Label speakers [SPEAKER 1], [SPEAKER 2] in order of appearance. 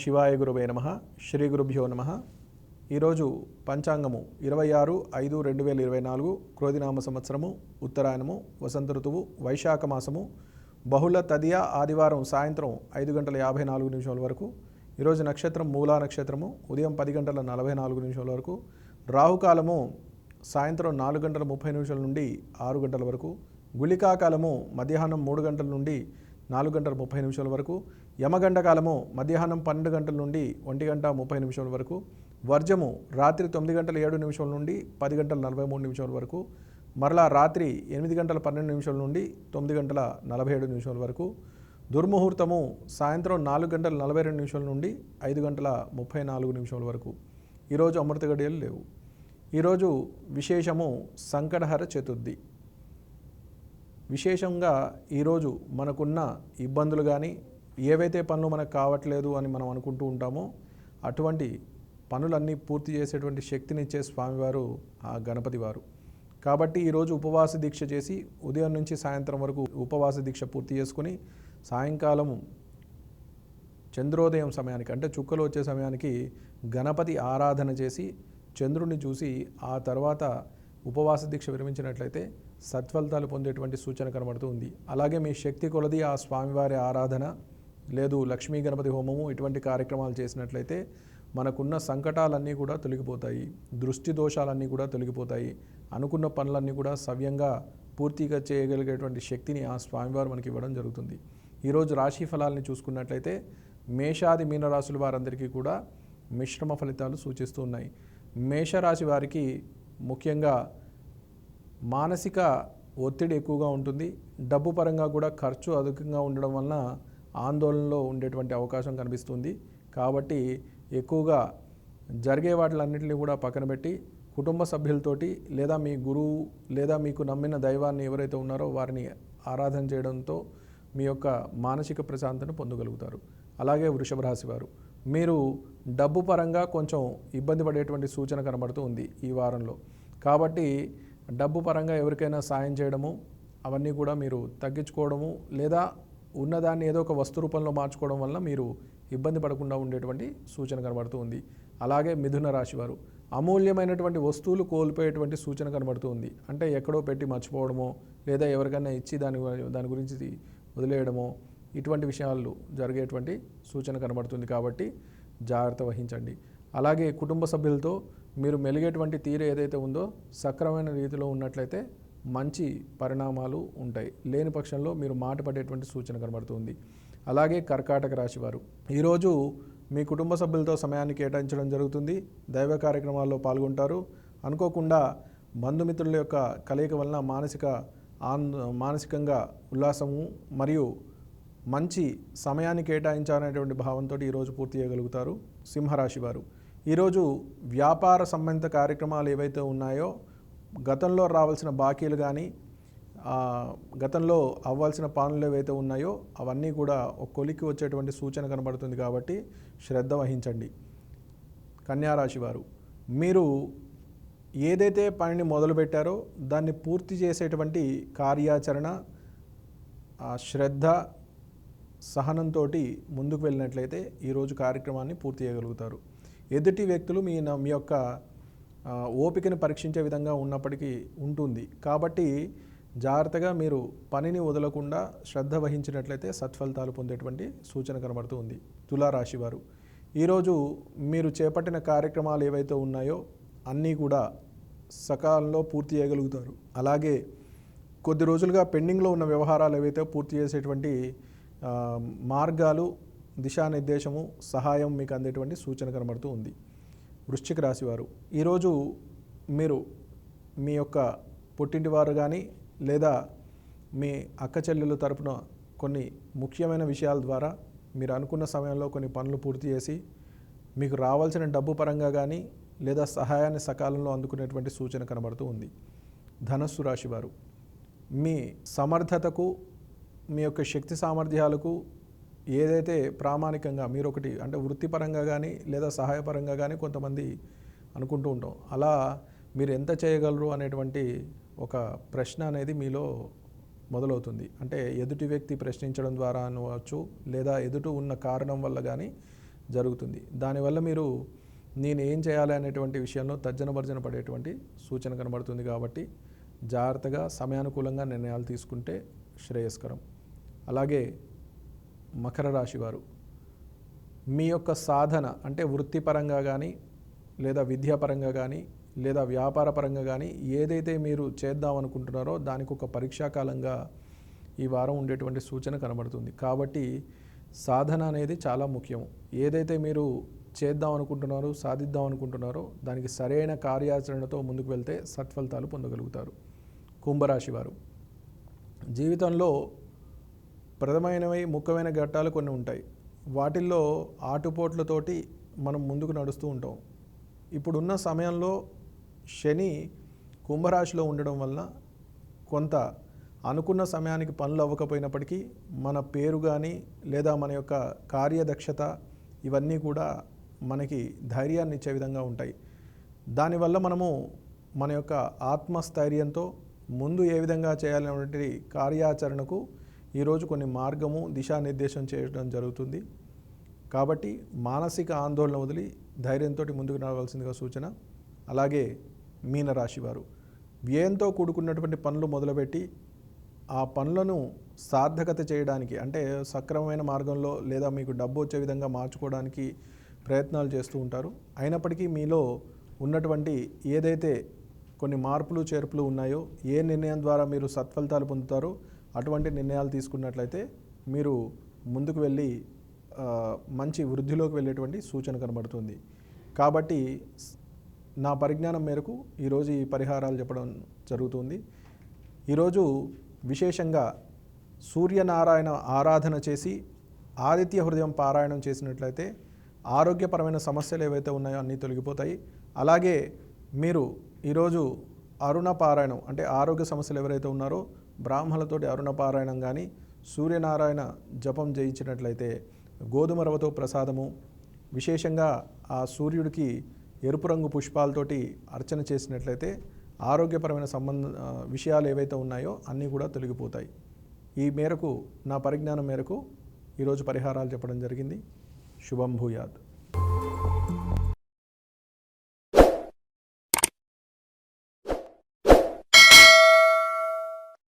[SPEAKER 1] శివాయ గురువే నమః. శ్రీ గురుభ్యో నమః. ఈరోజు పంచాంగము 26/5/2024 క్రోధినామ సంవత్సరము, ఉత్తరాయణము, వసంత ఋతువు, వైశాఖ మాసము, బహుళ తదియ ఆదివారం సాయంత్రం 5:54 వరకు. ఈరోజు నక్షత్రం మూలా నక్షత్రము ఉదయం 10:44 వరకు. రాహుకాలము సాయంత్రం 4:30 నుండి 6 గంటల వరకు. గుళికాకాలము మధ్యాహ్నం 3 గంటల నుండి 4:30 వరకు. యమగండ కాలము మధ్యాహ్నం 12 గంటల నుండి 1:30 వరకు. వర్జము రాత్రి 9:07 నుండి 10:43 వరకు. మరలా రాత్రి 8:12 నుండి 9:47 వరకు. దుర్ముహూర్తము సాయంత్రం 4:42 నుండి 5:34 వరకు. ఈరోజు అమృత గడియలు లేవు. ఈరోజు విశేషము సంకటహర చతుర్థి. విశేషంగా ఈరోజు మనకున్న ఇబ్బందులు కానీ, ఏవైతే పనులు మనకు కావట్లేదు అని మనం అనుకుంటూ ఉంటామో అటువంటి పనులన్నీ పూర్తి చేసేటువంటి శక్తినిచ్చే స్వామివారు ఆ గణపతి వారు. కాబట్టి ఈరోజు ఉపవాస దీక్ష చేసి ఉదయం నుంచి సాయంత్రం వరకు ఉపవాస దీక్ష పూర్తి చేసుకుని సాయంకాలం చంద్రోదయం సమయానికి అంటే చుక్కలు వచ్చే సమయానికి గణపతి ఆరాధన చేసి చంద్రుడిని చూసి ఆ తర్వాత ఉపవాస దీక్ష విరమించినట్లయితే సత్ఫలితాలు పొందేటువంటి సూచన కనబడుతూ ఉంది. అలాగే మీ శక్తి కొలది ఆ స్వామివారి ఆరాధన లేదు లక్ష్మీ గణపతి హోమము ఇటువంటి కార్యక్రమాలు చేసినట్లయితే మనకున్న సంకటాలన్నీ కూడా తొలగిపోతాయి, దృష్టి దోషాలన్నీ కూడా తొలగిపోతాయి, అనుకున్న పనులన్నీ కూడా సవ్యంగా పూర్తిగా చేయగలిగేటువంటి శక్తిని ఆ స్వామివారు మనకి ఇవ్వడం జరుగుతుంది. ఈరోజు రాశి ఫలాలని చూసుకున్నట్లయితే మేషాది మీనరాశుల వారందరికీ కూడా మిశ్రమ ఫలితాలు సూచిస్తూ ఉన్నాయి. మేషరాశి వారికి ముఖ్యంగా మానసిక ఒత్తిడి ఎక్కువగా ఉంటుంది. డబ్బు పరంగా కూడా ఖర్చు అధికంగా ఉండడం వలన ఆందోళనలో ఉండేటువంటి అవకాశం కనిపిస్తుంది. కాబట్టి ఎక్కువగా జరిగే వాటిలన్నింటినీ కూడా పక్కన పెట్టి కుటుంబ సభ్యులతోటి లేదా మీ గురువు లేదా మీకు నమ్మిన దైవాన్ని ఎవరైతే ఉన్నారో వారిని ఆరాధన చేయడంతో మీ యొక్క మానసిక ప్రశాంతతను పొందగలుగుతారు. అలాగే వృషభ రాశి వారు మీరు డబ్బు పరంగా కొంచెం ఇబ్బంది పడేటువంటి సూచన కనబడుతూ ఉంది ఈ వారంలో. కాబట్టి డబ్బు పరంగా ఎవరికైనా సాయం చేయడము అవన్నీ కూడా మీరు తగ్గించుకోవడము లేదా ఉన్నదాన్ని ఏదో ఒక వస్తు రూపంలో మార్చుకోవడం వల్ల మీరు ఇబ్బంది పడకుండా ఉండేటువంటి సూచన కనబడుతూ ఉంది. అలాగే మిథున రాశి వారు అమూల్యమైనటువంటి వస్తువులు కోల్పోయేటువంటి సూచన కనబడుతూ ఉంది. అంటే ఎక్కడో పెట్టి మర్చిపోవడమో లేదా ఎవరికైనా ఇచ్చి దాని గురించి వదిలేయడమో ఇటువంటి విషయాలు జరిగేటువంటి సూచన కనబడుతుంది. కాబట్టి జాగ్రత్త వహించండి. అలాగే కుటుంబ సభ్యులతో మీరు మెలిగేటువంటి తీరు ఏదైతే ఉందో సక్రమైన రీతిలో ఉన్నట్లయితే మంచి పరిణామాలు ఉంటాయి. లేని పక్షంలో మీరు మాట పడేటువంటి సూచన కనబడుతుంది. అలాగే కర్కాటక రాశి వారు ఈరోజు మీ కుటుంబ సభ్యులతో సమయాన్ని కేటాయించడం జరుగుతుంది. దైవ కార్యక్రమాల్లో పాల్గొంటారు. అనుకోకుండా బంధుమిత్రుల యొక్క కలయిక వలన మానసికంగా ఉల్లాసము మరియు మంచి సమయాన్ని కేటాయించాలనేటువంటి భావంతో ఈరోజు పూర్తి చేయగలుగుతారు. సింహరాశి వారు ఈరోజు వ్యాపార సంబంధిత కార్యక్రమాలు ఏవైతే ఉన్నాయో గతంలో రావాల్సిన బాకీలు కానీ గతంలో అవ్వాల్సిన పనులు ఏవైతే ఉన్నాయో అవన్నీ కూడా ఒక కొలిక్కి వచ్చేటువంటి సూచన కనబడుతుంది. కాబట్టి శ్రద్ధ వహించండి. కన్యారాశి వారు మీరు ఏదైతే పనిని మొదలుపెట్టారో దాన్ని పూర్తి చేసేటువంటి కార్యాచరణ శ్రద్ధ సహనంతో ముందుకు వెళ్ళినట్లయితే ఈరోజు కార్యక్రమాన్ని పూర్తి చేయగలుగుతారు. ఎదుటి వ్యక్తులు మీ యొక్క ఓపికను పరీక్షించే విధంగా ఉన్నప్పటికీ ఉంటుంది. కాబట్టి జాగ్రత్తగా మీరు పనిని వదలకుండా శ్రద్ధ వహించినట్లయితే సత్ఫలితాలు పొందేటువంటి సూచన కనబడుతూ ఉంది. తులారాశి వారు ఈరోజు మీరు చేపట్టిన కార్యక్రమాలు ఏవైతే ఉన్నాయో అన్నీ కూడా సకాలంలో పూర్తి చేయగలుగుతారు. అలాగే కొద్ది రోజులుగా పెండింగ్లో ఉన్న వ్యవహారాలు ఏవైతే పూర్తి చేసేటువంటి మార్గాలు దిశానిర్దేశము సహాయం మీకు అందేటువంటి సూచన కనబడుతూ ఉంది. వృశ్చిక రాశి వారు ఈరోజు మీరు మీ యొక్క పుట్టింటి వారు కానీ లేదా మీ అక్క చెల్లెల తరపున కొన్ని ముఖ్యమైన విషయాల ద్వారా మీరు అనుకున్న సమయంలో కొన్ని పనులు పూర్తి చేసి మీకు రావాల్సిన డబ్బు పరంగా కానీ లేదా సహాయాన్ని సకాలంలో అందుకునేటువంటి సూచన కనబడుతూ ఉంది. ధనస్సు రాశి వారు మీ సమర్థతకు మీ యొక్క శక్తి సామర్థ్యాలకు ఏదైతే ప్రామాణికంగా మీరు ఒకటి అంటే వృత్తిపరంగా కానీ లేదా సహాయపరంగా కానీ కొంతమంది అనుకుంటూ ఉంటాం, అలా మీరు ఎంత చేయగలరు అనేటువంటి ఒక ప్రశ్న అనేది మీలో మొదలవుతుంది. అంటే ఎదుటి వ్యక్తి ప్రశ్నించడం ద్వారా అనవచ్చు లేదా ఎదుటి ఉన్న కారణం వల్ల కానీ జరుగుతుంది. దానివల్ల మీరు నేను ఏం చేయాలి అనేటువంటి విషయంలో తర్జన భర్జన పడేటువంటి సూచన కనబడుతుంది. కాబట్టి జాగ్రత్తగా సమయానుకూలంగా నిర్ణయాలు తీసుకుంటే శ్రేయస్కరం. అలాగే మకర రాశి వారు మీ యొక్క సాధన అంటే వృత్తిపరంగా కానీ లేదా విద్యాపరంగా కానీ లేదా వ్యాపార పరంగా కానీ ఏదైతే మీరు చేద్దాం అనుకుంటున్నారో దానికి ఒక పరీక్షాకాలంగా ఈ వారం ఉండేటువంటి సూచన కనబడుతుంది. కాబట్టి సాధన అనేది చాలా ముఖ్యం. ఏదైతే మీరు చేద్దాం అనుకుంటున్నారో సాధిద్దాం అనుకుంటున్నారో దానికి సరైన కార్యాచరణతో ముందుకు వెళ్తే సత్ఫలితాలు పొందగలుగుతారు. కుంభరాశి వారు జీవితంలో ప్రథమైనవి ముఖ్యమైన ఘట్టాలు కొన్ని ఉంటాయి. వాటిల్లో ఆటుపోట్లతోటి మనం ముందుకు నడుస్తూ ఉంటాం. ఇప్పుడున్న సమయంలో శని కుంభరాశిలో ఉండడం వలన కొంత అనుకున్న సమయానికి పనులు అవ్వకపోయినప్పటికీ మన పేరు కానీ లేదా మన యొక్క కార్యదక్షత ఇవన్నీ కూడా మనకి ధైర్యాన్ని ఇచ్చే విధంగా ఉంటాయి. దానివల్ల మనము మన యొక్క ఆత్మస్థైర్యంతో ముందు ఏ విధంగా చేయాలనేటువంటి కార్యాచరణకు ఈరోజు కొన్ని మార్గము దిశానిర్దేశం చేయడం జరుగుతుంది. కాబట్టి మానసిక ఆందోళన వదిలి ధైర్యంతో ముందుకు నడవలసిందిగా సూచన. అలాగే మీనరాశి వారు వ్యయంతో కూడుకున్నటువంటి పనులు మొదలుపెట్టి ఆ పనులను సార్థకత చేయడానికి అంటే సక్రమమైన మార్గంలో లేదా మీకు డబ్బు వచ్చే విధంగా మార్చుకోవడానికి ప్రయత్నాలు చేస్తూ ఉంటారు. అయినప్పటికీ మీలో ఉన్నటువంటి ఏదైతే కొన్ని మార్పులు చేర్పులు ఉన్నాయో ఏ నిర్ణయం ద్వారా మీరు సత్ఫలితాలు పొందుతారో అటువంటి నిర్ణయాలు తీసుకున్నట్లయితే మీరు ముందుకు వెళ్ళి మంచి వృద్ధిలోకి వెళ్ళేటువంటి సూచన కనబడుతుంది. కాబట్టి నా పరిజ్ఞానం మేరకు ఈరోజు ఈ పరిహారాలు చెప్పడం జరుగుతుంది. ఈరోజు విశేషంగా సూర్యనారాయణ ఆరాధన చేసి ఆదిత్య హృదయం పారాయణం చేసినట్లయితే ఆరోగ్యపరమైన సమస్యలు ఏవైతే ఉన్నాయో అన్నీ తొలగిపోతాయి. అలాగే మీరు ఈరోజు అరుణ పారాయణం అంటే ఆరోగ్య సమస్యలు ఎవరైతే ఉన్నారో బ్రాహ్మణులతోటి అరుణ పారాయణం కానీ సూర్యనారాయణ జపం చేయించినట్లయితే గోధుమ రవ్వతో ప్రసాదము విశేషంగా ఆ సూర్యుడికి ఎరుపు రంగు పుష్పాలతోటి అర్చన చేసినట్లయితే ఆరోగ్యపరమైన విషయాలు ఏవైతే ఉన్నాయో అన్నీ కూడా తొలగిపోతాయి. ఈ మేరకు నా పరిజ్ఞానం మేరకు ఈరోజు పరిహారాలు చెప్పడం జరిగింది. శుభం భూయాత్.